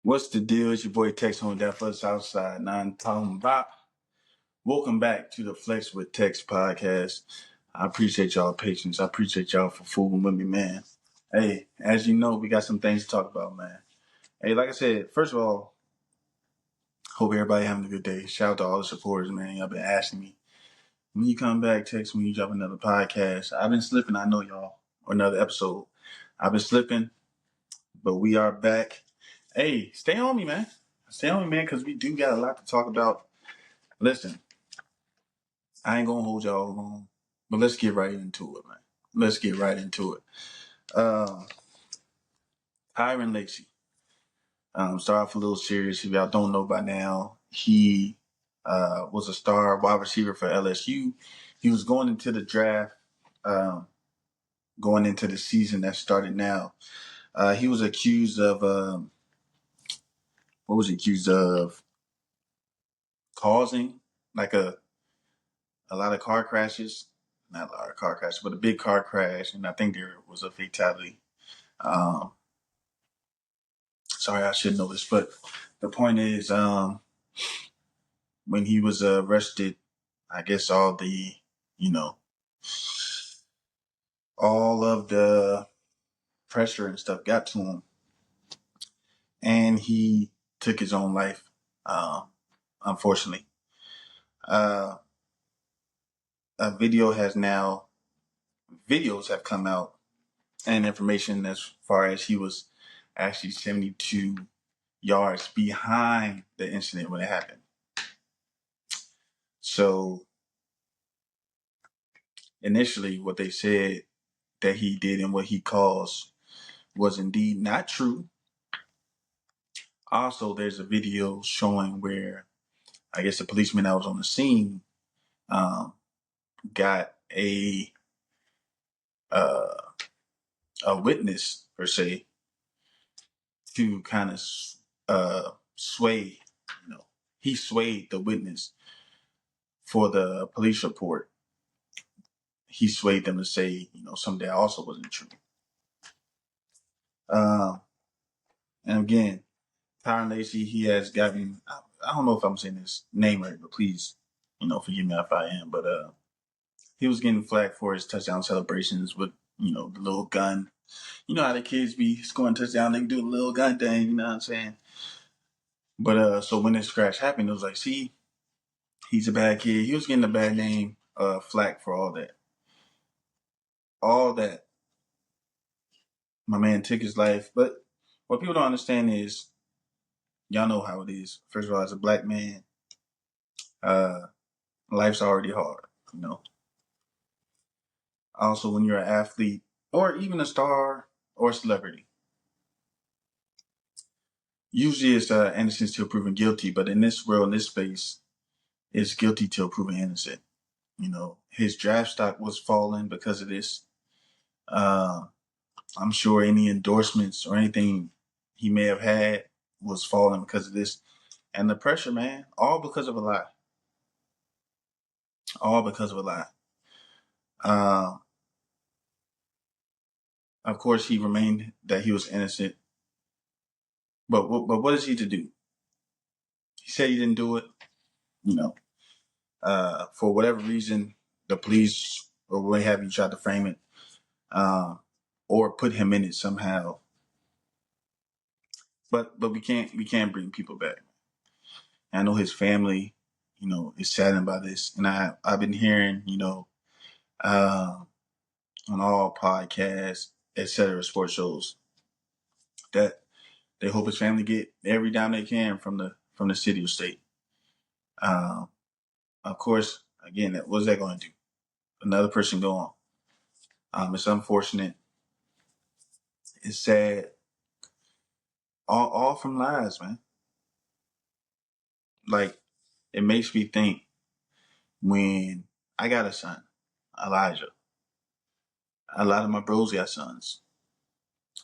What's the deal? It's your boy Tex on that for Southside 9 talking about. Welcome back to the Flex with Tex podcast. I appreciate y'all patience. I appreciate y'all for fooling with me, man. Hey, as you know, we got some things to talk about, man. Hey, like I said, first of all, hope everybody having a good day. Shout out to all the supporters, man. Y'all been asking me when you come back, Tex, when you drop another podcast. I've been slipping, I know y'all, or another episode. I've been slipping, but we are back. Hey, stay on me, man. Stay on me, man, because we do got a lot to talk about. Listen, I ain't gonna hold y'all long, but let's get right into it, man. Let's get right into it. Uh, Tyron Lacey. Start off a little serious. If y'all don't know by now, he was a star wide receiver for LSU. He was going into the draft, going into the season that started now. He was accused of what was he accused of? Causing like a lot of car crashes, not a lot of car crashes, but a big car crash, and I think there was a fatality. Um, Sorry, I should know this, but the point is, when he was arrested, I guess you know, all of the pressure and stuff got to him, and he took his own life. Unfortunately, uh, a video has now videos have come out and information as far as he was actually 72 yards behind the incident when it happened. So initially, what they said that he did and what he caused was indeed not true. Also, there's a video showing where I guess the policeman that was on the scene um, got uh, a witness per se to kind of sway. He swayed the witness for the police report. He swayed them to say something that also wasn't true. Uh, and again, Tyron Lacey, he has gotten, I don't know if I'm saying his name right, but please, forgive me if I am. But he was getting flack for his touchdown celebrations with, the little gun. You know how the kids be scoring touchdown, they do the little gun thing, you know what I'm saying? But so when this crash happened, it was like, see, he's a bad kid. He was getting a bad name, flack for all that. All that. My man took his life. But what people don't understand is, y'all know how it is. First of all, as a black man, uh, life's already hard. Also, when you're an athlete or even a star or a celebrity, usually it's innocence till proven guilty. But in this world, in this space, it's guilty till proven innocent. His draft stock was falling because of this. I'm sure any endorsements or anything he may have had was falling because of this. And the pressure, man, all because of a lie. All because of a lie. Uh, of course, he remained that he was innocent. But what is he to do? He said he didn't do it. You know, for whatever reason, the police or what have you tried to frame it, or put him in it somehow. But we can't bring people back. I know his family, is saddened by this, and I've been hearing, uh, on all podcasts, etc., sports shows, that they hope his family get every dime they can from the city or state. Um, of course, again, what's that going to do? Another person go on. It's unfortunate. It's sad. All from lies, man. Like, it makes me think when I got a son, Elijah. A lot of my bros got sons.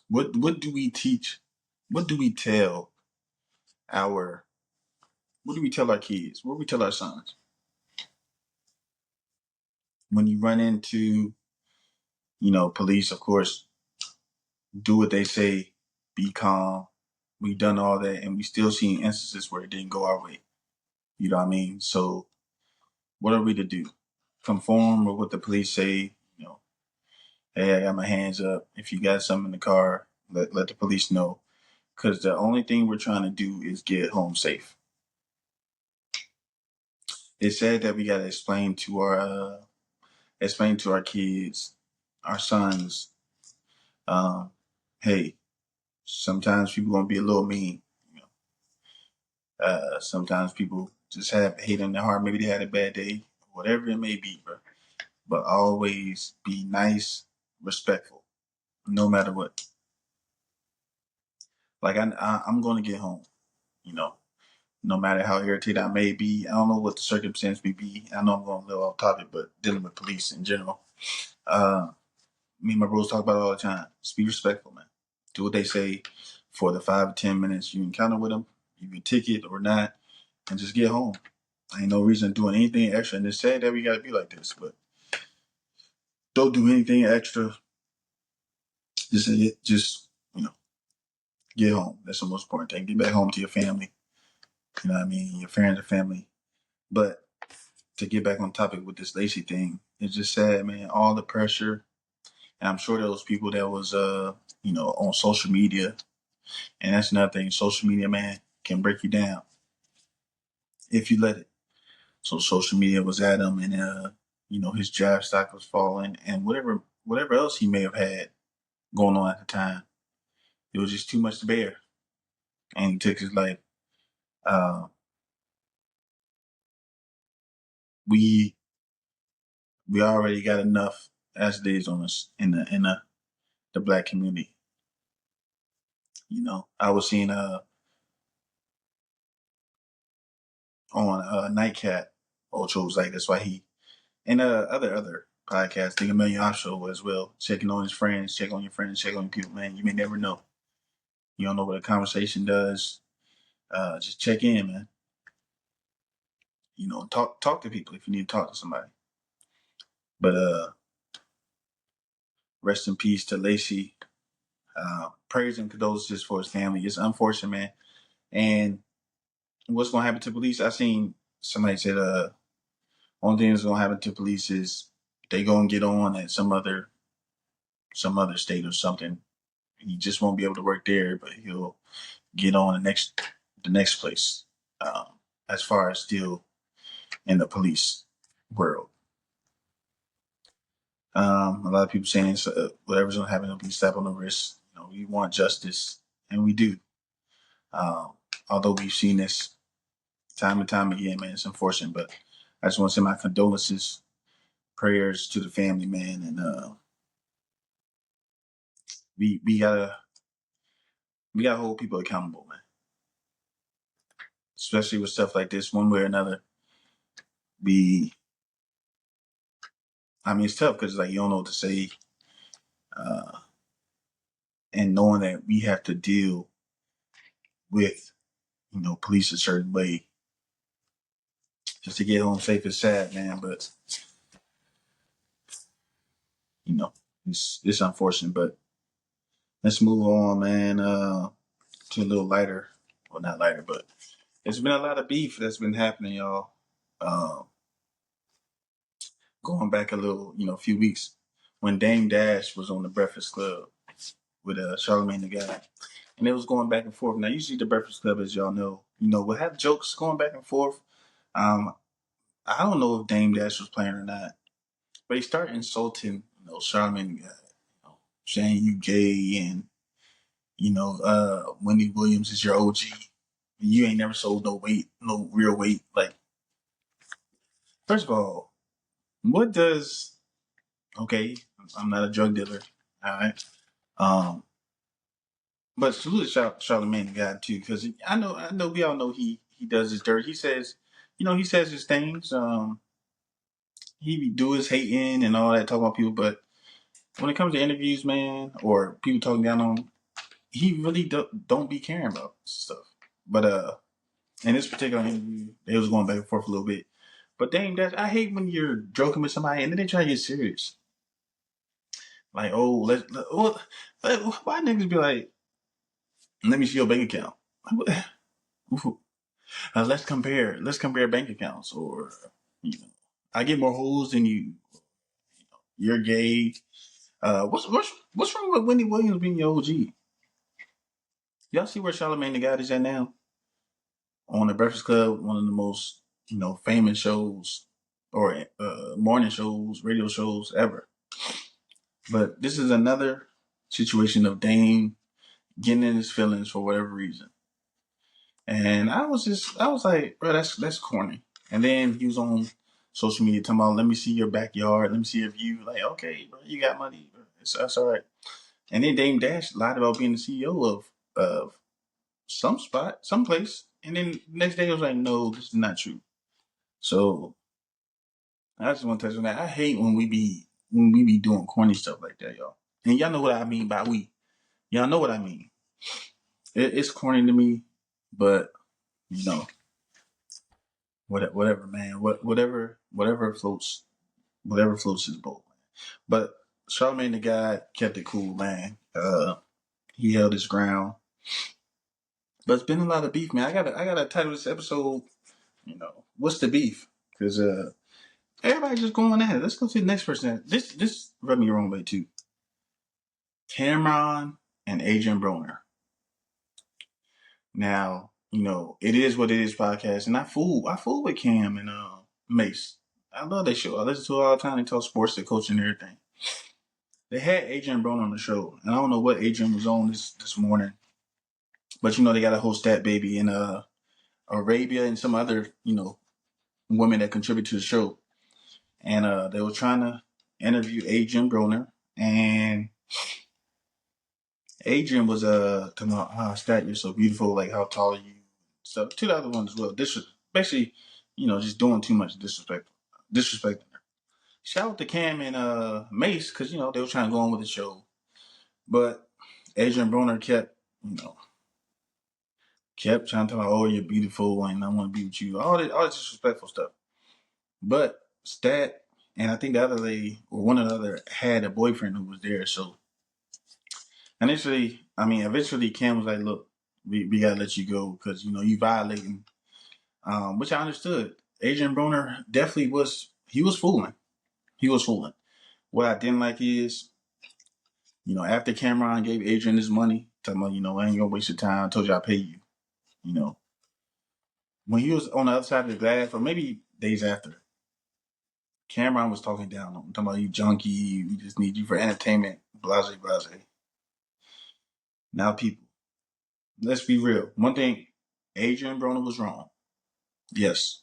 What do we teach? What do we tell our what do we tell our kids? What do we tell our sons? When you run into, police, of course, do what they say, be calm, we've done all that, and we still seen instances where it didn't go our way. You know what I mean? So what are we to do? Conform with what the police say? You know, hey, I got my hands up. If you got something in the car, let the police know. Because the only thing we're trying to do is get home safe. It's sad that we got to explain to our kids, our sons, um, hey, sometimes people gonna be a little mean. You know, sometimes people just have hate in their heart. Maybe they had a bad day, whatever it may be, bro. But always be nice, respectful, no matter what. Like I'm gonna get home. You know, no matter how irritated I may be. I don't know what the circumstance may be. I know I'm going a little off topic, but dealing with police in general. Uh, Me and my bros talk about it all the time. Just be respectful, man. Do what they say for the 5 to 10 minutes you encounter with them. You can ticket or not, and just get home. Ain't no reason doing anything extra. And it's sad that we got to be like this, but don't do anything extra. Just get home. That's the most important thing. Get back home to your family. You know what I mean? Your friends and family. But to get back on topic with this Lacey thing, it's just sad, man. All the pressure, and I'm sure those people that was, on social media, and that's another thing. Social media, man, can break you down if you let it. So social media was at him, and his job stock was falling, and whatever else he may have had going on at the time, it was just too much to bear, and he took his life. Uh, we we already got enough as it is on us in the black community. I was seeing on Nightcat. Ocho was like, that's why he and other podcasts, think a million off show as well. Checking on his friends, check on your friends, check on your people, man. You may never know. You don't know what a conversation does. Just check in, man. Talk to people if you need to talk to somebody. But rest in peace to Lacey. Prayers and condolences for his family. It's unfortunate, man. And what's gonna happen to police? I seen somebody said only thing that's gonna happen to police is they gonna get on at some other state or something. He just won't be able to work there, but he'll get on the next place. As far as still in the police world, a lot of people saying whatever's gonna happen, it'll be a slap on the wrist. We want justice, and we do. Um, Although we've seen this time and time again, man, it's unfortunate. But I just want to send my condolences, prayers to the family, man, and we gotta hold people accountable, man. Especially with stuff like this, one way or another. We, I mean, it's tough because like you don't know what to say, uh, and knowing that we have to deal with police a certain way just to get home safe is sad, man. But it's unfortunate. But let's move on, man. To a little lighter, well, not lighter, but there's been a lot of beef that's been happening, y'all. Uh, Going back a few weeks when Dame Dash was on the Breakfast Club with Charlamagne the God, and it was going back and forth. Now, usually the Breakfast Club, as y'all know, will have jokes going back and forth. Um, I don't know if Dame Dash was playing or not, but he started insulting, Charlamagne the God, saying you gay and Wendy Williams is your OG. You ain't never sold no weight, no real weight. Like, first of all, what does okay? I'm not a drug dealer, all right. But salute to Charlamagne the God too, because I know, we all know he does his dirt. He says, he says his things. He do his hating and all that, talking about people. But when it comes to interviews, man, or people talking down on him, he really don't be caring about stuff. But in this particular interview, it was going back and forth a little bit. But dang, I hate when you're joking with somebody and then they try to get serious. Like, oh, why niggas be like, Let me see your bank account. Let's compare. Let's compare bank accounts, or you know, I get more hoes than you. You're gay. What's wrong with Wendy Williams being your OG? Y'all see where Charlamagne the God is at now? On the Breakfast Club, one of the most famous shows or morning shows, radio shows ever. But this is another situation of Dame getting in his feelings for whatever reason. And I was like, bro, that's corny. And then he was on social media talking about, let me see your backyard, let me see your view. Like, okay, bro, you got money, bro. That's all right. And then Dame Dash lied about being the CEO of some spot, some place. And then the next day I was like, no, this is not true. So I just want to touch on that. I hate when we be doing corny stuff like that, y'all. And y'all know what I mean by we. Y'all know what I mean. It's corny to me, but you know, whatever, man. Whatever floats his boat. But Charlamagne the God kept it cool, man. He held his ground. But it's been a lot of beef, man. I gotta title this episode, what's the beef? Because everybody's just going at it. Let's go to the next person. This rubbed me the wrong way too. Cameron and Adrian Broner. Now, it is what it is podcast, and I fool with Cam and Mace. I love that show. I listen to it all the time. They talk sports, they coach and everything. They had Adrian Broner on the show, and I don't know what Adrian was on this morning, but they got a whole stat baby in Arabia and some other women that contribute to the show, and they were trying to interview Adrian Broner, and Adrian was talking about how stat you're so beautiful, like how tall are you, so to the other one as well. This was basically, just doing too much disrespecting her. Shout out to Cam and Mace because they were trying to go on with the show, but Adrian Broner kept trying to talk about, oh, you're beautiful and I want to be with you, all this disrespectful stuff. But Stat and I think the other lady or one or the other had a boyfriend who was there, so eventually Cam was like, look, we gotta let you go because you violating, which I understood. Adrian Broner definitely he was fooling. He was fooling. What I didn't like is, after Cameron gave Adrian his money, talking about, I ain't gonna waste your time. I told you I'll pay you. When he was on the other side of the glass, or maybe days after, Cameron was talking down on him, talking about you junkie, we just need you for entertainment, blase, blase. Now, people, let's be real. One thing, Adrian Broner was wrong. Yes,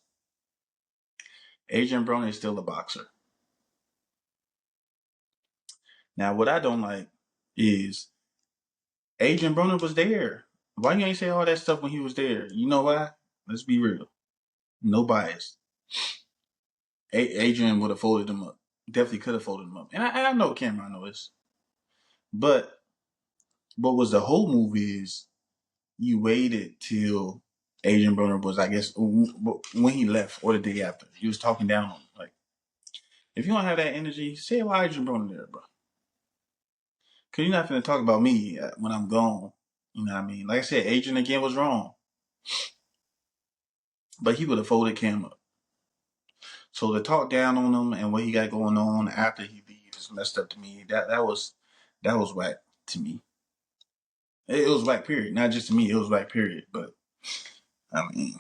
Adrian Broner is still a boxer. Now, what I don't like is Adrian Broner was there. Why you ain't say all that stuff when he was there? You know why? Let's be real. No bias. Adrian would have folded him up. Definitely could have folded him up. And I know Cameron knows. But what was the whole move is you waited till Adrian Broner was, I guess, when he left or the day after. He was talking down on him. Like, if you don't have that energy, say why Adrian Broner there, bro. Because you're not going to talk about me when I'm gone. You know what I mean? Like I said, Adrian again was wrong. But he would have folded Cam up. So to talk down on him and what he got going on after he leaves is messed up to me. That was whack to me. It was whack, period. Not just to me, it was whack, period. But I mean,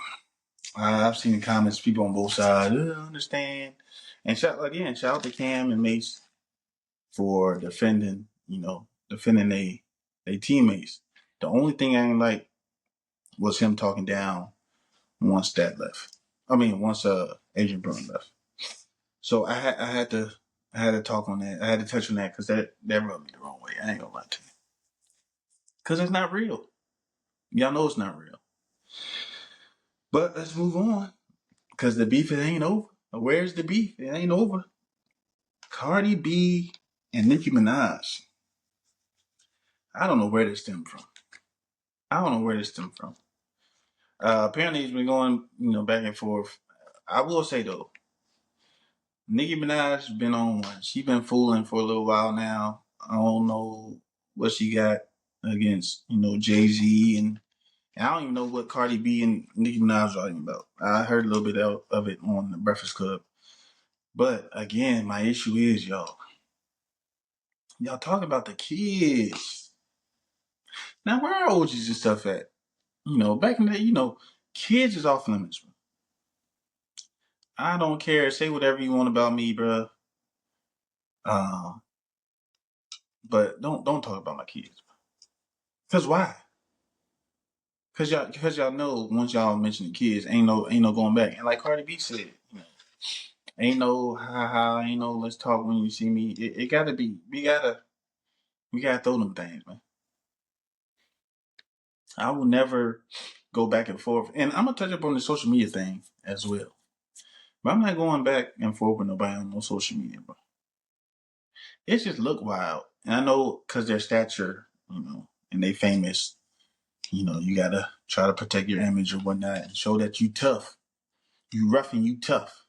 I've seen the comments, people on both sides, I understand. And shout out to Cam and Mace for defending they teammates. The only thing I didn't like was him talking down once that left. Once Adrian Broner left. So I had to talk on that. I had to touch on that because that rubbed me the wrong way. I ain't gonna lie to you. Because it's not real. Y'all know it's not real. But let's move on. Because the beef, it ain't over. Where's the beef? It ain't over. Cardi B and Nicki Minaj. I don't know where this stemmed from. Apparently it's been going, back and forth. I will say though, Nicki Minaj been on one. She been fooling for a little while now. I don't know what she got against Jay-Z and I don't even know what Cardi B and Nicki Minaj are talking about. I heard a little bit of it on the Breakfast Club. But again, my issue is y'all talk about the kids. Now where are OGs and stuff at? Back in the day, kids is off limits. Bro. I don't care. Say whatever you want about me, bro. Uh, but don't talk about my kids. Cause why? Cause y'all know once y'all mention the kids, ain't no going back. And like Cardi B said, ain't no ha, ain't no let's talk when you see me. It gotta be we gotta throw them things, man. I will never go back and forth. And I'm gonna touch up on the social media thing as well. But I'm not going back and forth with nobody on no social media, bro. It just look wild. And I know because their stature, and they famous, you gotta try to protect your image or whatnot and show that you tough. You rough and you tough.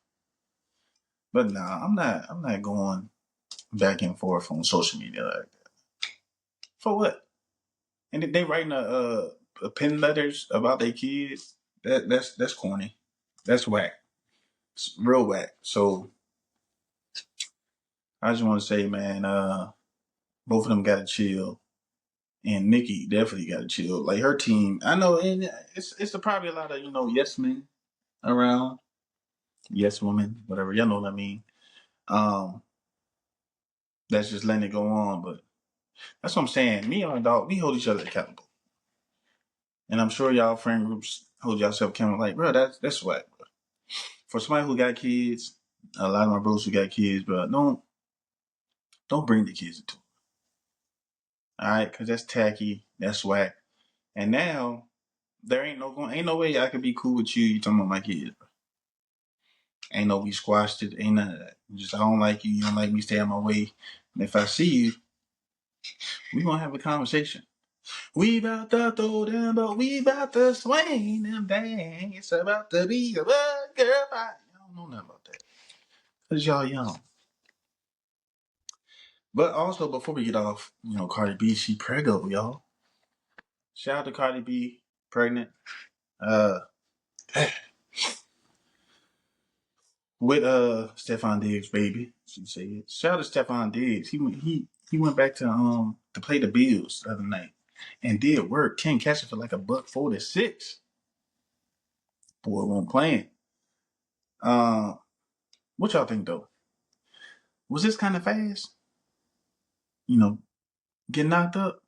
But nah, I'm not going back and forth on social media like that. For what? And they writing a pen letters about their kids. That's corny. That's whack. It's real whack. So I just want to say, man, both of them got to chill, and Nikki definitely got to chill. Like her team, I know, and it's probably a lot of yes men around, yes women, whatever y'all know what I mean. Um, that's just letting it go on, but that's what I'm saying. Me and my dog, we hold each other accountable, and I'm sure y'all friend groups hold yourself accountable. Like, bro, that's whack. Bro. For somebody who got kids, a lot of my bros who got kids, bro, don't bring the kids into it. All right, because that's tacky, that's whack. And now there ain't no way I could be cool with you. You talking about my kids, bro. Ain't no we squashed it. Ain't none of that. Just I don't like you. You don't like me. Stay out my way. And if I see you, we gonna have a conversation. We about to throw them, but we about to swing them. Dang, it's about to be a bad girl fight. I don't know nothing about that. Cause y'all young. But also before we get off, Cardi B, she preggo, y'all. Shout out to Cardi B, pregnant. Uh, with Stefan Diggs, baby. She said. Shout out to Stefan Diggs. He went back to play the Bills the other night and did work. 10 catches for like a $146. Boy, won't playing. Uh, what y'all think though? Was this kind of fast? Getting knocked up.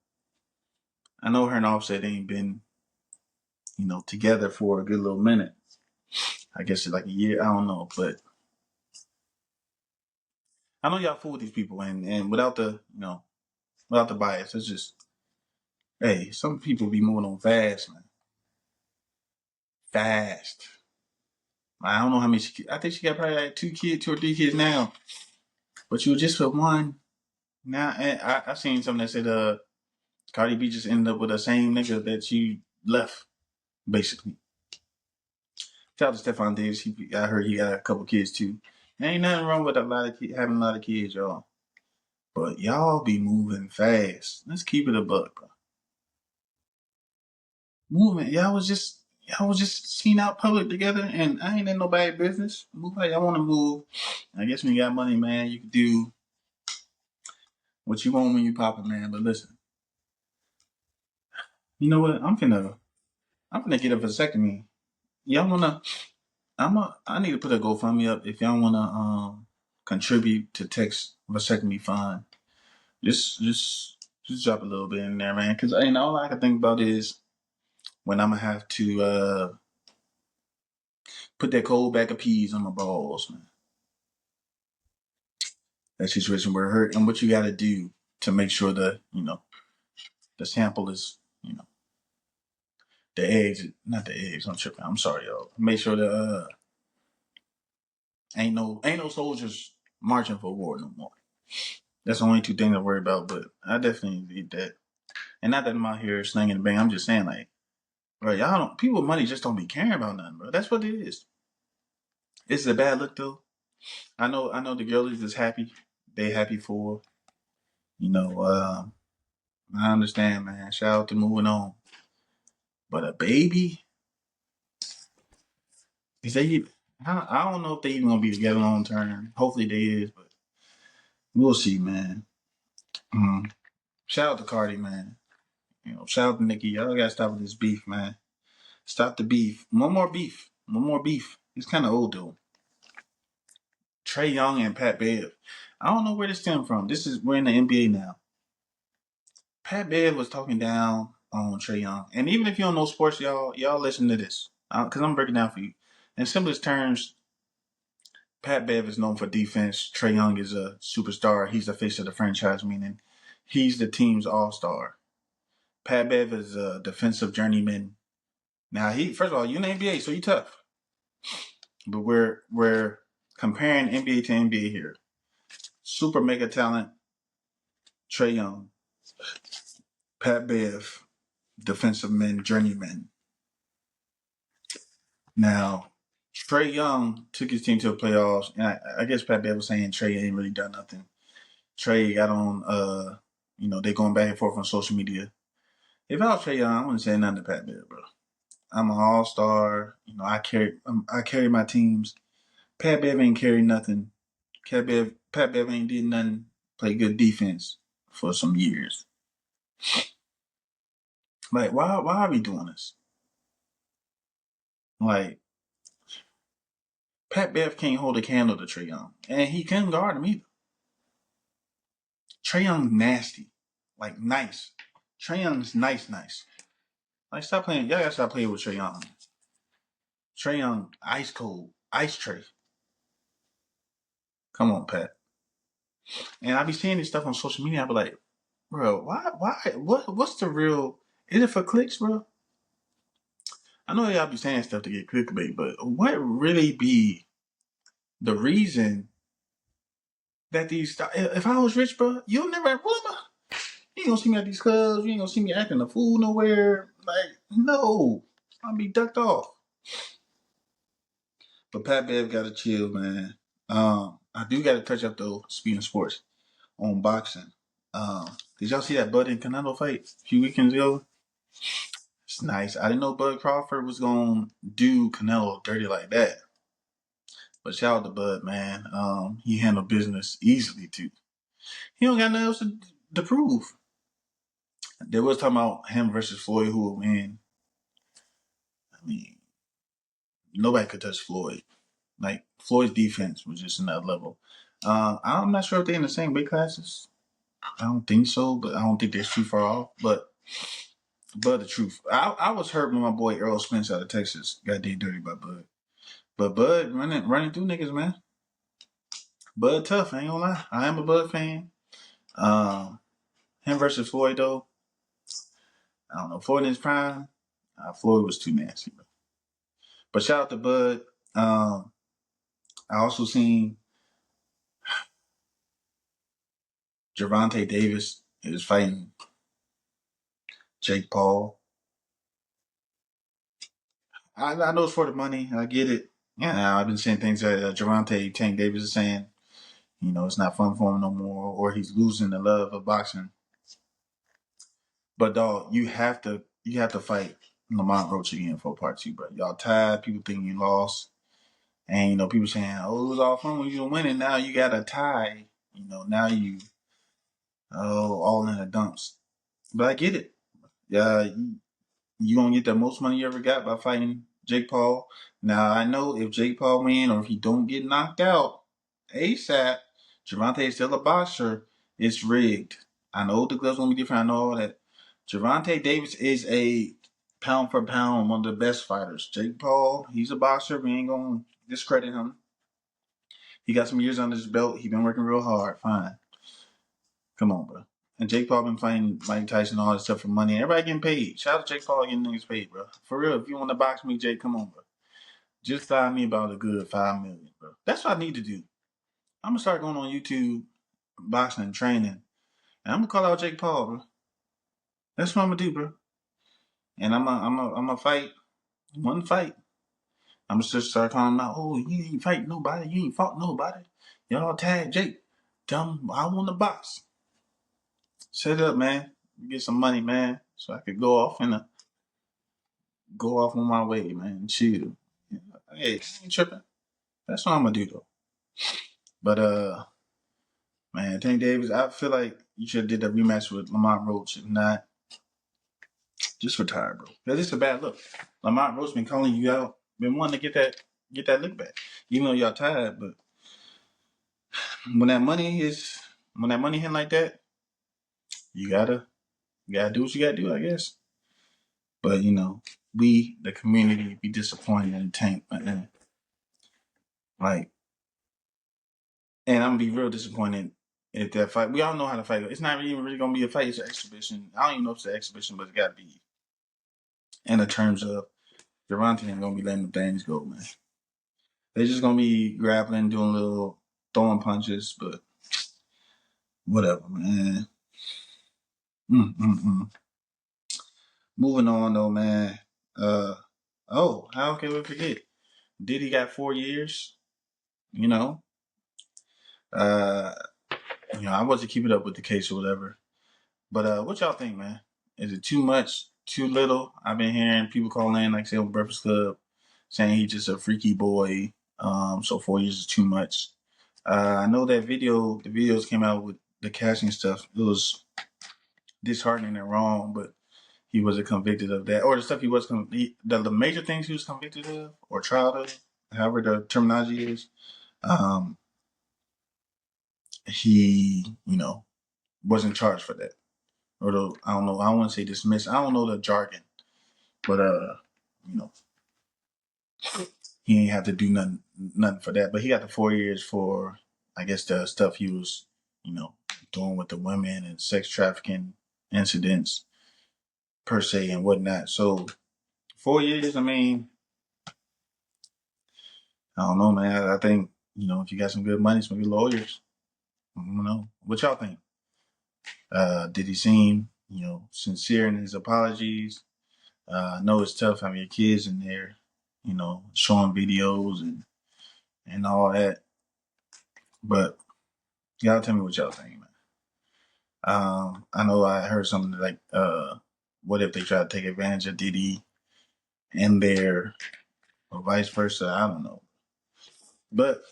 I know her and Offset ain't been together for a good little minute. I guess it's like a year. I don't know, but I know y'all fool with these people, and without the bias, it's just hey, some people be moving on fast, man. Fast. I don't know how many. I think she got probably like 2 or 3 kids now. But you were just with one. Now, and I seen something that said Cardi B just ended up with the same nigga that she left, basically. Shout out to Stefan Diggs. I heard he got a couple kids too. There ain't nothing wrong with having a lot of kids, y'all. But y'all be moving fast. Let's keep it a buck, bro. Moving. Y'all was just seen out public together, and I ain't in nobody business. Move how y'all want to move. I guess when you got money, man, you can do what you want when you pop it, man. But listen, you know what? I'm finna get a vasectomy. Y'all wanna? I need to put a GoFundMe up if y'all wanna contribute to Text vasectomy fund. Just drop a little bit in there, man. Cause all I can think about is when I'm gonna have to put that cold bag of peas on my balls, man. That situation where it hurt, and what you got to do to make sure the sample is the eggs, not the eggs. I'm tripping. I'm sorry, y'all. Make sure that ain't no soldiers marching for war no more. That's the only two things I worry about. But I definitely need that. And not that I'm out here slinging and bang. I'm just saying, like, bro, y'all don't. People with money just don't be caring about nothing, bro. That's what it is. It's a bad look though. I know the girl is just happy. They happy for you know. I understand, man. Shout out to moving on. But a baby, is they? I don't know if they even gonna be together long term. Hopefully they is, but we'll see, man. Mm. Shout out to Cardi, man. Shout out to Nicki. Y'all gotta stop with this beef, man. Stop the beef. One more beef. One more beef. It's kind of old though. Trey Young and Pat Bev. I don't know where this stemmed from. We're in the NBA now. Pat Bev was talking down on Trey Young, and even if you don't know sports, y'all listen to this because I'm breaking down for you. In simplest terms, Pat Bev is known for defense. Trey Young is a superstar. He's the face of the franchise, meaning he's the team's all-star. Pat Bev is a defensive journeyman. Now first of all, you're in the NBA, so you tough. But we're comparing NBA to NBA here. Super mega talent, Trey Young, Pat Bev, defensive men, journeyman. Now, Trey Young took his team to the playoffs, and I guess Pat Bev was saying Trey ain't really done nothing. Trey got on, they going back and forth on social media. If I was Trey Young, I wouldn't say nothing to Pat Bev, bro. I'm an all-star. I carry my teams. Pat Bev ain't carry nothing. Pat Bev ain't did nothing. Play good defense for some years. Like, why are we doing this? Like, Pat Bev can't hold a candle to Trey Young, and he couldn't guard him either. Trey Young's nasty, like nice. Trey Young's nice. Like, stop playing. Y'all gotta stop playing with Trey Young. Trey Young, ice cold, ice Trey. Come on, Pat. And I be seeing this stuff on social media. I be like, bro, why, what's the real? Is it for clicks, bro? I know y'all be saying stuff to get clickbait, but what really be the reason that these? If I was rich, bro, you'll never. You ain't gonna see me at these clubs. You ain't gonna see me acting a fool nowhere. Like, no, I'll be ducked off. But Pat Bev gotta chill, man. I do gotta touch up though. Speaking of sports, on boxing. Did y'all see that Bud and Canelo fight a few weekends ago? It's nice. I didn't know Bud Crawford was gonna do Canelo dirty like that. But shout out to Bud, man. He handled business easily too. He don't got nothing else to prove. They was talking about him versus Floyd, who will win. I mean, nobody could touch Floyd. Like, Floyd's defense was just another level. I'm not sure if they're in the same weight classes. I don't think so, but I don't think they're too far off. But the truth, I was hurt when my boy Earl Spence out of Texas got did dirty by Bud. But Bud running through niggas, man. Bud tough, I ain't gonna lie. I am a Bud fan. Him versus Floyd though, I don't know. Floyd in his prime, Floyd was too nasty, bro. But shout out to Bud. I also seen Gervonta Davis is fighting Jake Paul. I know it's for the money. I get it. Yeah, I've been seeing things that Gervonta Tank Davis is saying. It's not fun for him no more, or he's losing the love of boxing. But dog, you have to fight Lamont Roach again for part two, bro. Y'all tired. People think you lost, and people saying, "Oh, it was all fun when you were winning." Now you got a tie. Now you all in the dumps. But I get it. Yeah, you gonna get the most money you ever got by fighting Jake Paul. Now I know if Jake Paul win or if he don't get knocked out ASAP, Gervonta is still a boxer. It's rigged. I know the gloves gonna be different. I know all that. Gervonta Davis is a pound for pound one of the best fighters. Jake Paul, he's a boxer. We ain't gonna discredit him. He got some years under his belt. He been working real hard. Fine. Come on, bro. And Jake Paul been fighting Mike Tyson all this stuff for money. Everybody getting paid. Shout out to Jake Paul getting niggas paid, bro. For real, if you want to box me, Jake, come on, bro. Just sign me about a good $5 million, bro. That's what I need to do. I'm gonna start going on YouTube, boxing and training, and I'm gonna call out Jake Paul, bro. That's what I'm gonna do, bro. And I'm gonna fight one fight. I'm gonna just start calling him out. Oh, you ain't fight nobody. You ain't fought nobody. Y'all tag Jake. Tell him I want to box. Set it up, man. get some money, man, so I could go off on my way, man. Chill. Hey, I ain't tripping. That's what I'm gonna do though. But man, Tank Davis, I feel like you should have did that rematch with Lamont Roach. If not, just retire, bro. Cause it's a bad look. Lamont Roach been calling you out, been wanting to get that look back. Even though y'all tired, but when that money is when that money hit like that, you gotta do what you gotta do, I guess. But we the community be disappointed in Tank, man. Like, and I'm gonna be real disappointed at that fight. We all know how to fight. It's not even really gonna be a fight. It's an exhibition. I don't even know if it's an exhibition, but it gotta be in the terms of Gervonta ain't gonna be letting the things go, man. They're just gonna be grappling, doing little throwing punches, but whatever, man. Mm-mm-mm. Moving on though, man. Uh how can we forget? Diddy got 4 years. You know, uh, I wasn't keeping up with the case or whatever. But what y'all think, man? Is it too much, too little? I've been hearing people call in, like say on Breakfast Club, saying he's just a freaky boy. So 4 years is too much. I know that the videos came out with the casting stuff. It was disheartening and wrong, but he wasn't convicted of that, or the stuff he was the major things he was convicted of or tried of, however the terminology is. Um, he, wasn't charged for that, or I don't know. I don't want to say dismissed. I don't know the jargon, but you know, he ain't have to do nothing for that. But he got the 4 years for, I guess, the stuff he was, you know, doing with the women and sex trafficking incidents per se and whatnot. So 4 years. I mean, I don't know, man. I think if you got some good money, some good lawyers, I don't know. What y'all think? Did he seem, sincere in his apologies? I know it's tough having your kids in there, showing videos and all that. But y'all tell me what y'all think, man. I know I heard something like, what if they try to take advantage of Diddy and their, or vice versa? I don't know. But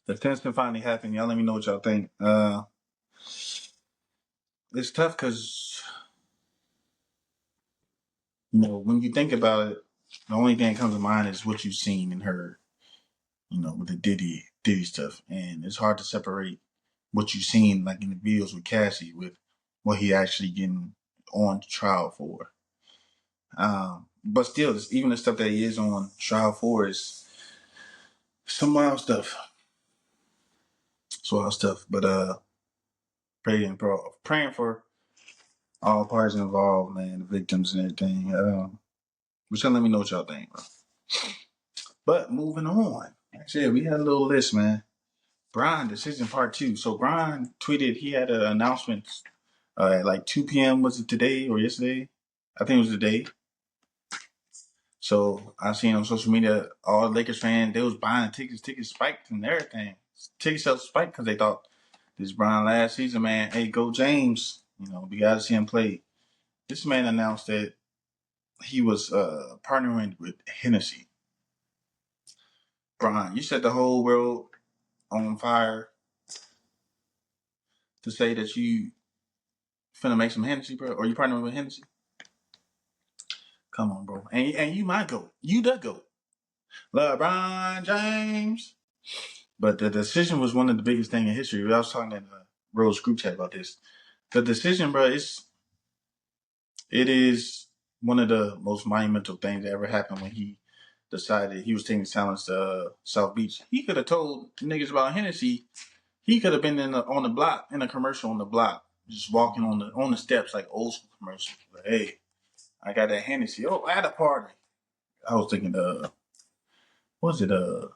the test can finally happen. Y'all let me know what y'all think. It's tough because, when you think about it, the only thing that comes to mind is what you've seen and heard, with the Diddy stuff. And it's hard to separate what you've seen, like in the videos with Cassie, with what he actually getting on trial for. But still, even the stuff that he is on trial for is some wild stuff. It's wild stuff. But praying for all parties involved, man, the victims and everything. But y'all let me know what y'all think, bro. But moving on. Actually, we had a little list, man. Brian decision part 2. So Brian tweeted he had an announcement at like 2 p.m. Was it today or yesterday? I think it was today. So I seen on social media all Lakers fans, they was buying tickets spiked and everything. Ticket sales spiked because they thought this Brian last season, man. Hey, go James. We got to see him play. This man announced that he was partnering with Hennessy. Brian, you set the whole world on fire to say that you finna make some Hennessy, bro, or you partnering with Hennessy? Come on, bro. And you my GOAT. You the GOAT. LeBron James. But the decision was one of the biggest things in history. I was talking in Rose group chat about this. The decision, bro, it is one of the most monumental things that ever happened when he decided he was taking his talents to South Beach. He could have told niggas about Hennessy. He could have been on the block, in a commercial on the block, just walking on the steps like old school commercials. Like, hey, I got that Hennessy. Oh, at a party. I was thinking, was it the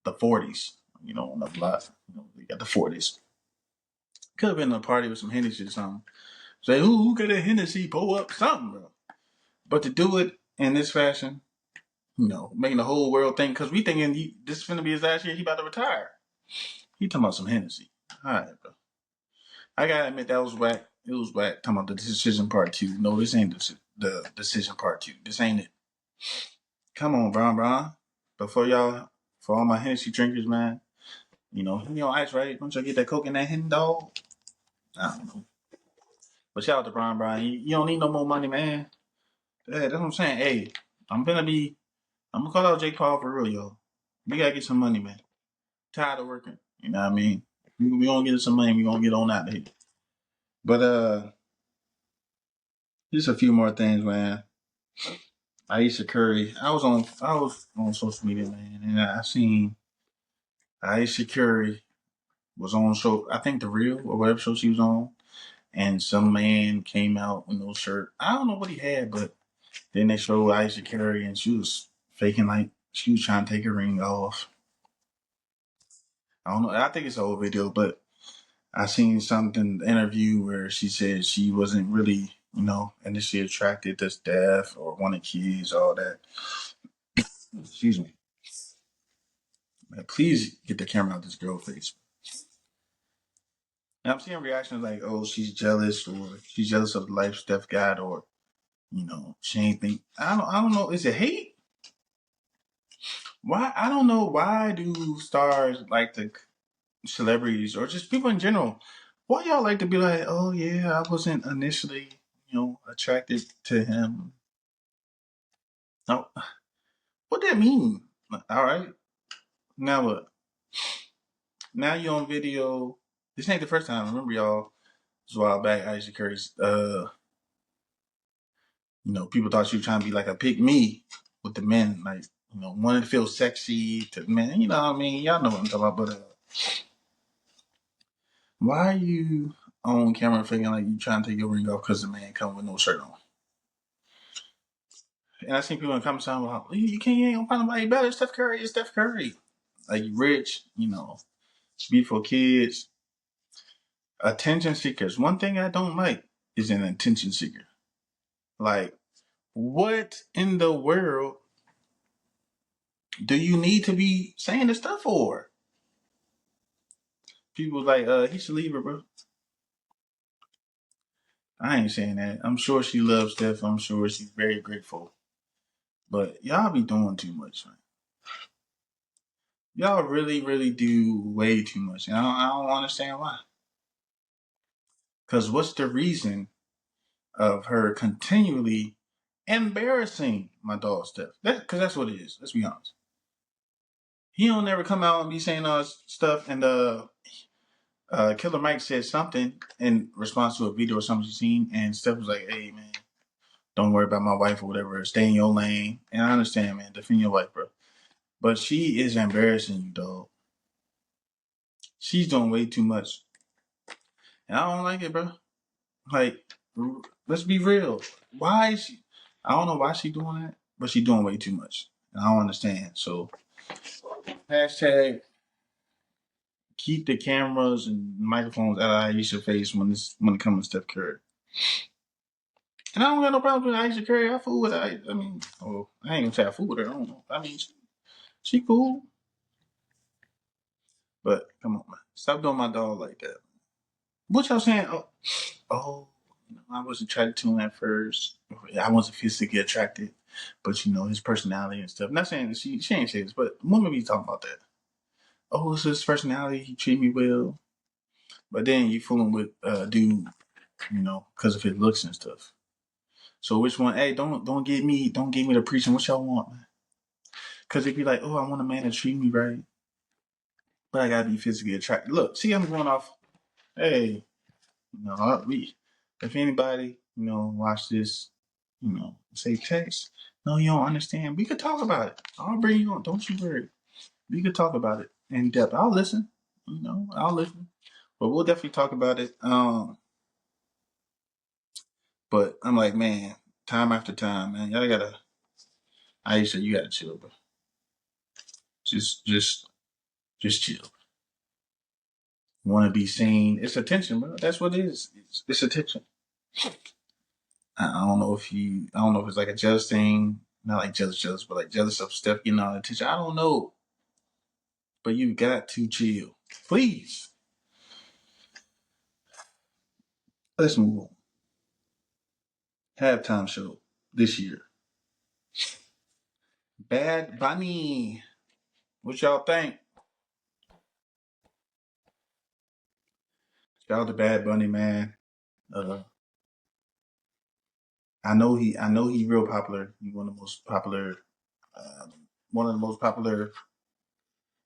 40s? On the block. They got the 40s. Could have been a party with some Hennessy or something. Say, who got a Hennessy? Pull up something, bro. But to do it in this fashion, making the whole world think, because we thinking this is going to be his last year, he about to retire. He talking about some Hennessy. All right, bro. I gotta admit that was whack. It was whack. Talking about the decision part 2. No, this ain't the decision part 2. This ain't it. Come on, Bron. Before y'all, for all my Hennessy drinkers, man, you know, Henny on ice, right? Don't y'all get that Coke in that Henny, dog? I don't know. But shout out to Bron. You don't need no more money, man. Yeah, that's what I'm saying. Hey, I'm gonna call out Jake Paul for real, yo. We gotta get some money, man. Tired of working. You know what I mean? We gonna get us some money. We gonna get on out of here. But just a few more things, man. Aisha Curry. I was on social media, man, and I seen Aisha Curry was on show. I think The Real or whatever show she was on, and some man came out with no shirt. I don't know what he had, but then they showed Aisha Curry, and she was faking like she was trying to take her ring off. I don't know. I think it's an old video, but I seen something interview where she said she wasn't really, you know, initially attracted to Steph or wanted kids, all that. Excuse me. Man, please get the camera out this girl face. And I'm seeing reactions like, oh, she's jealous, or she's jealous of the life Steph got, or you know, she ain't think. I don't know. Is it hate? Why? I don't know. Why do stars like the celebrities or just people in general? Why y'all like to be like, oh yeah, I wasn't initially, you know, attracted to him. No, what that mean? All right, now what? Now you on video. This ain't the first time. Remember, y'all, it was a while back. Aisha Curry's, you know, people thought she was trying to be like a pick me with the men, like, you know, wanted to feel sexy to the men. You know what I mean? Y'all know what I'm talking about. But why are you on camera faking like you trying to take your ring off because the man come with no shirt on? And I seen people in the comments saying, well, you can't, you ain't gonna find nobody better. Steph Curry is Steph Curry. Like, rich, you know, beautiful kids, attention seekers. One thing I don't like is an attention seeker. Like, what in the world do you need to be saying this stuff for? People like, he should leave her, bro. I ain't saying that. I'm sure she loves Steph. I'm sure she's very grateful. But y'all be doing too much, man. Y'all really, really do way too much. And I don't understand why. Because what's the reason of her continually embarrassing my dog Steph? Because that's what it is. Let's be honest. He don't never come out and be saying all this stuff. And Killer Mike said something in response to a video or something she seen. And Steph was like, hey, man, don't worry about my wife or whatever. Stay in your lane. And I understand, man. Defend your wife, bro. But she is embarrassing you, dog. She's doing way too much. And I don't like it, bro. Like, let's be real. Why is she? I don't know why she doing that, but she doing way too much. And I don't understand. So, hashtag keep the cameras and microphones out of Aisha's face when it comes to Steph Curry. And I don't got no problem with Aisha Curry. I fool with her. I mean, oh, I ain't gonna say I fool with her. I don't know. I mean, she cool. But come on, man. Stop doing my dog like that. What y'all saying? Oh, you know, I was attracted to him at first. I wasn't physically attracted, but you know his personality and stuff. Not saying that she ain't say this, but women be talking about that. Oh, it's his personality. He treat me well, but then you fooling with dude, you know, because of his looks and stuff. So which one? Hey, don't get me the preaching. What y'all want, man? Because it'd be like, oh, I want a man to treat me right, but I gotta be physically attracted. Look, see, I'm going off. Hey, you know, if anybody, you know, watch this, you know, say text, no, you don't understand. We could talk about it. I'll bring you on. Don't you worry. We could talk about it in depth. I'll listen. You know, I'll listen. But we'll definitely talk about it. But I'm like, man, time after time, man, y'all gotta. Aisha, you gotta chill, bro. Just chill. Want to be seen? It's attention, bro. That's what it is. It's attention. I don't know if I don't know if it's like a jealous thing, not like jealous, but like jealous of Steph getting all the attention. I don't know, but you got to chill, please. Let's move on. Halftime show this year. Bad Bunny. What y'all think? Shout out to Bad Bunny, man. Uh, I know he real popular. He's uh, one of the most popular.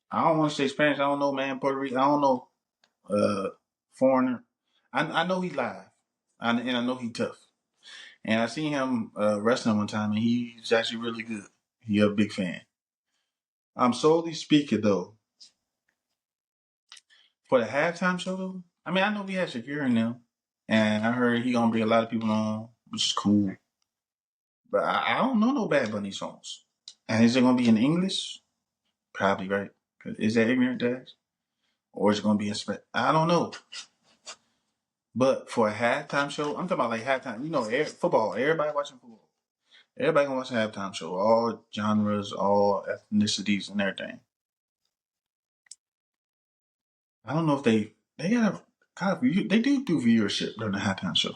I don't want to say Spanish. I don't know, man. Puerto Rican. I don't know. Foreigner. I know he live, and I know he tough. And I seen him wrestling one time, and he's actually really good. He a big fan. I'm solely speaking though for the halftime show though. I mean, I know we had Shakira in them, and I heard he gonna bring a lot of people on, which is cool. But I don't know no Bad Bunny songs. And is it gonna be in English? Probably right. 'Cause is that ignorant dash? Or is it gonna be in Spanish? I don't know. But for a halftime show, I'm talking about like halftime. You know, football. Everybody watching football. Everybody gonna watch a halftime show. All genres, all ethnicities, and everything. I don't know if they got a kind of they do viewership during the halftime show.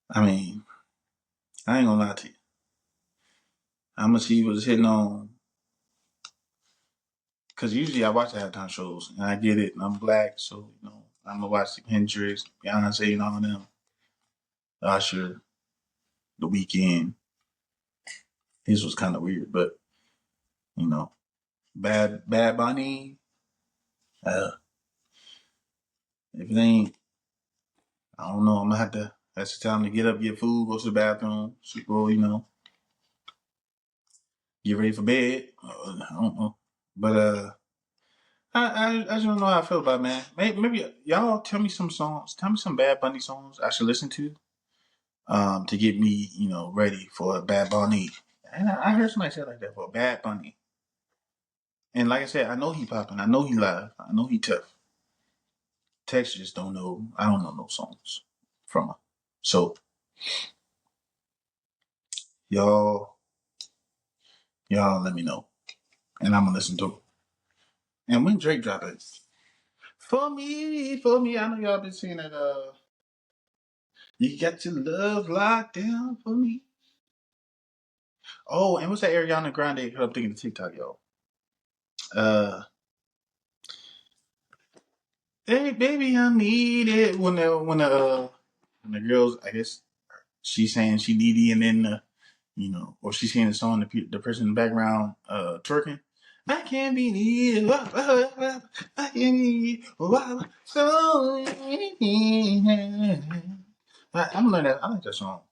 I mean, I ain't gonna lie to you. I'm gonna see what's hitting on because usually I watch the halftime shows and I get it. And I'm black, so you know I'm gonna watch Hendrix, Beyonce, and all them. Usher, The Weeknd. His was kind of weird, but you know, Bad Bunny. Uh, if it ain't, I don't know. I'm gonna have to. That's the time to get up, get food, go to the bathroom, go, you know, get ready for bed. I don't know, but I just don't know how I feel about it, man. Maybe y'all tell me some songs. Tell me some Bad Bunny songs I should listen to get me, you know, ready for a Bad Bunny. And I heard somebody say it like that for Bad Bunny. And like I said, I know he popping. I know he live. I know he tough. Texas just don't know. I don't know no songs from him. So y'all, y'all let me know, and I'm gonna listen to it. And when Drake drop it, for me, I know y'all been seeing that. You got your love locked down for me. Oh, and what's that Ariana Grande? I'm thinking of TikTok, y'all. Uh, hey baby, I need it. When the girls, I guess she's saying she needy, and then you know, or she's singing the song, the person in the background twerking. I can't be needed. I can't be needed. So I'm learning that. I like that song.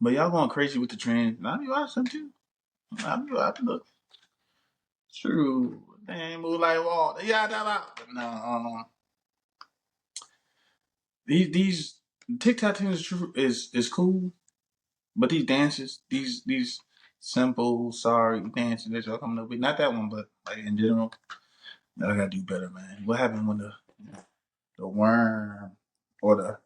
But y'all going crazy with the trend. I be watching them too. I be look. True. They ain't move like wall. Yeah, no. These TikTok things is cool, but these dances, these simple sorry dances that y'all coming up with, not that one, but like in general, I gotta do better, man. What happened when the worm or the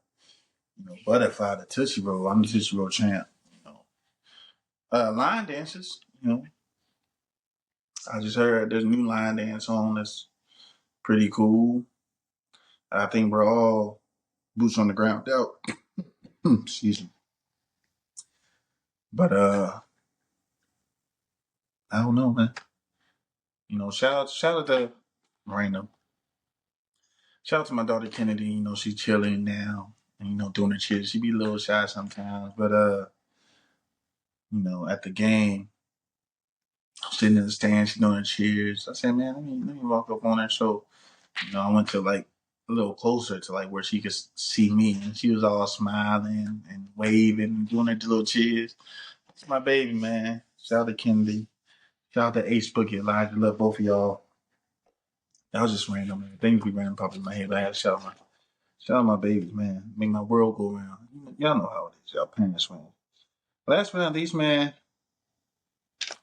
butterfly, the Tootsie Roll? I'm the Tootsie Roll champ. You know, line dances. You know, I just heard there's a new line dance on that's pretty cool. I think we're all boots on the ground out. Excuse me. But I don't know, man. You know, shout out to random. Shout out to my daughter Kennedy. You know, she's chilling now and doing her cheers. She be a little shy sometimes, but you know, at the game, sitting in the stands, she doing her cheers. I said, man, let me walk up on her. So, you know, I went to like a little closer to like where she could see me, and she was all smiling and waving and doing her little cheers. It's my baby, man. Shout out to Kennedy. Shout out to Ace Boogie, Elijah. Love both of y'all. That was just random, man. Things be random pop in my head, but I had to shout out my babies, man. Make my world go round. Y'all know how it is. Y'all parents, man. Last but not least, man,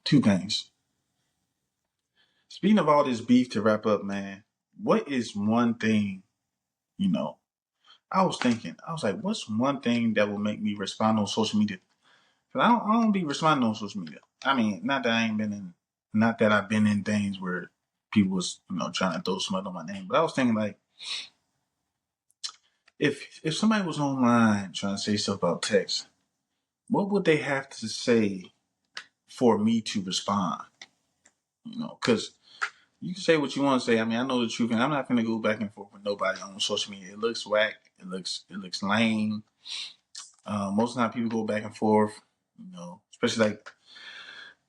two things. Speaking of all this beef to wrap up, man, what is one thing, you know, I was thinking, I was like, what's one thing that will make me respond on social media? Because I don't be responding on social media. I mean, not that I've been in things where people was, trying to throw smut on my name, but I was thinking like, If somebody was online trying to say stuff about text, what would they have to say for me to respond? Because you can say what you want to say. I mean, I know the truth, and I'm not gonna go back and forth with nobody on social media. It looks whack. It looks lame. Most of the time, people go back and forth. Especially like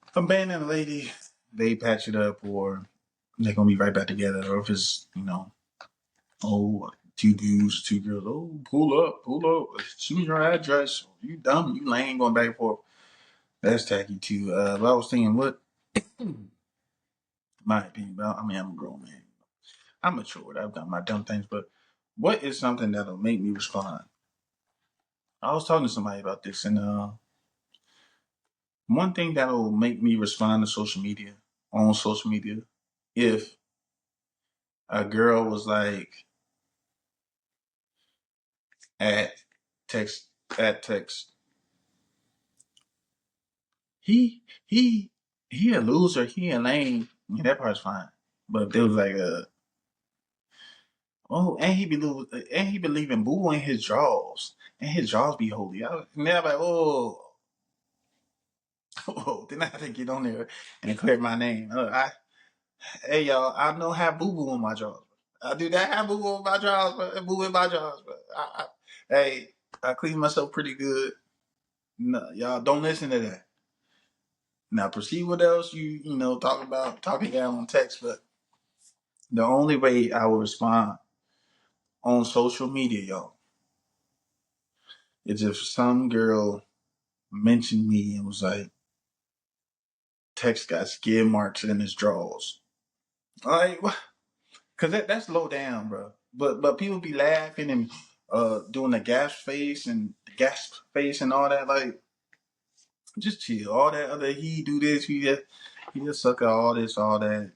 if I'm banning a lady, they patch it up, or they're gonna be right back together. Or if it's oh, two dudes, two girls. Oh, pull up. Shoot your address. You dumb. You lame. Going back and forth. That's tacky too. But I was thinking, what? My opinion. But I mean, I'm a grown man. I'm matured. I've done my dumb things. But what is something that'll make me respond? I was talking to somebody about this, and one thing that'll make me respond to on social media, if a girl was like at text at text, he he he a loser, he a lame. I mean, that part's fine. But if there was like and he be leaving boo in his drawers, and his drawers be holy. And they're like, oh, then I have to get on there and clear my name. Hey y'all, I don't have boo boo in my drawers. I do not have boo boo in my drawers, but boo in my drawers. But hey, I clean myself pretty good. No, y'all don't listen to that. Now proceed what else talking down on text, but the only way I will respond on social media, y'all, is if some girl mentioned me and was like, text got skid marks in his drawers. Like, cause that's low down, bro. But people be laughing and doing the gasp face and all that. Like, just chill. All that other he do this, he just suck at all this, all that.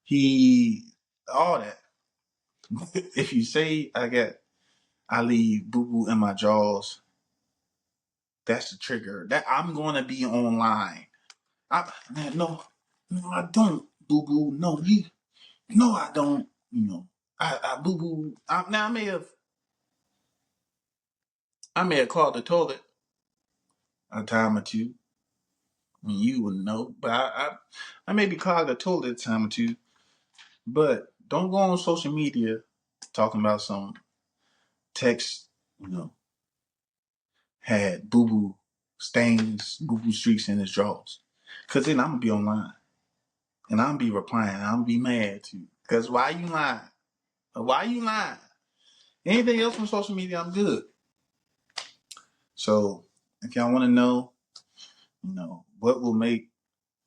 He all that. If you say I leave boo boo in my jaws, that's the trigger. That I'm gonna be online. Man, no, I don't, boo boo. No, I don't. I boo boo. Now I may have clogged the toilet a time or two. I mean, you wouldn't know, but I maybe clogged the toilet a time or two. But don't go on social media talking about some text, you know, had boo boo stains, boo boo streaks in his drawers. Cause then I'm gonna be online and I'm gonna be replying. I'm gonna be mad too. Cause why you lying? Why you lying? Anything else from social media, I'm good. So if y'all want to know, what will make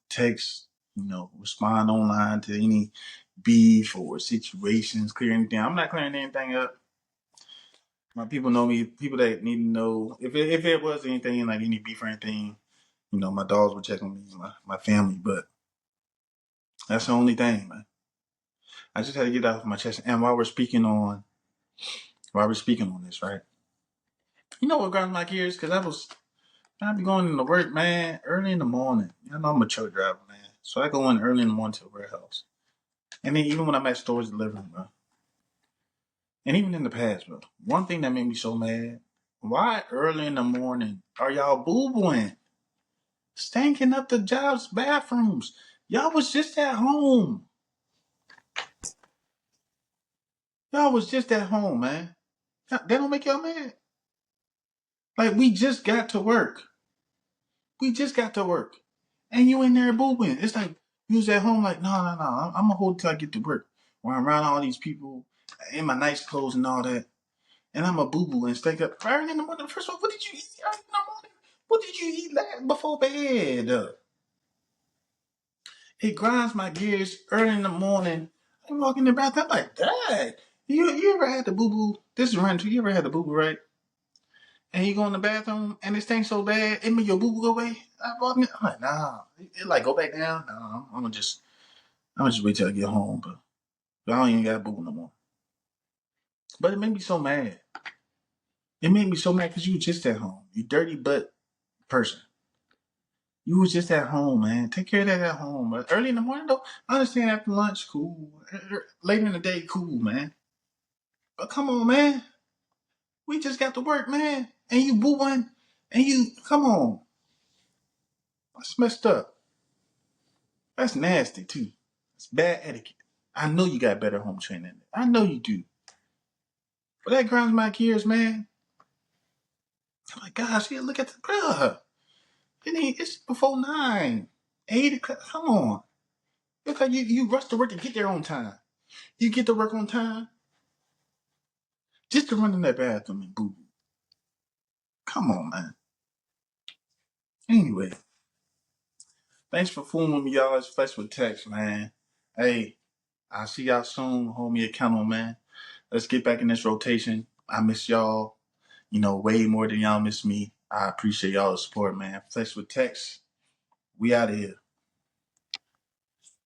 text, respond online to any beef or situations, clear anything. I'm not clearing anything up. My people know me. People that need to know if it was anything like any beef or anything, my dogs would check on me, my family. But that's the only thing, man. I just had to get that off my chest. And while we're speaking on this, right? You know what grinds my gears? Because I be going into work, man, early in the morning. You know I'm a truck driver, man. So I go in early in the morning to the warehouse. And then even when I'm at stores delivering, bro. And even in the past, bro. One thing that made me so mad, why early in the morning are y'all boo-booing? Stinking up the jobs' bathrooms. Y'all was just at home. Y'all was just at home, man. That don't make y'all mad. Like, we just got to work. We just got to work. And you in there booing. It's like you was at home like, no. I'm gonna hold till I get to work. Where I'm around all these people in my nice clothes and all that. And I'm a boo-boo and stink up early in the morning. First of all, what did you eat early in the morning? What did you eat before bed? It grinds my gears early in the morning. I walk in the bathroom, I'm like, Dad, you ever had the boo-boo? This is random. You ever had the boo-boo, right? And you go in the bathroom and it stinks so bad, it made your boo-boo go away. I walk in, I'm like, nah. It like go back down. Nah, I'm gonna just wait till I get home, but I don't even got boo-boo no more. But it made me so mad. It made me so mad because you were just at home. You dirty butt person. You was just at home, man. Take care of that at home. But early in the morning, though, I understand after lunch, cool. Later in the day, cool, man. But come on, man. We just got to work, man. And you booing. And you, come on. That's messed up. That's nasty, too. It's bad etiquette. I know you got better home training. I know you do. But that grinds my gears, man. Oh my gosh, yeah, look at the bruh. It's before 9. 8 o'clock. Come on. Look how you rush to work to get there on time. You get to work on time just to run in that bathroom and boo. Come on, man. Anyway, thanks for fooling with me, y'all. It's Flex with Text, man. Hey, I'll see y'all soon. Hold me accountable, man. Let's get back in this rotation. I miss y'all, way more than y'all miss me. I appreciate y'all's support, man. Flex with Text. We out of here.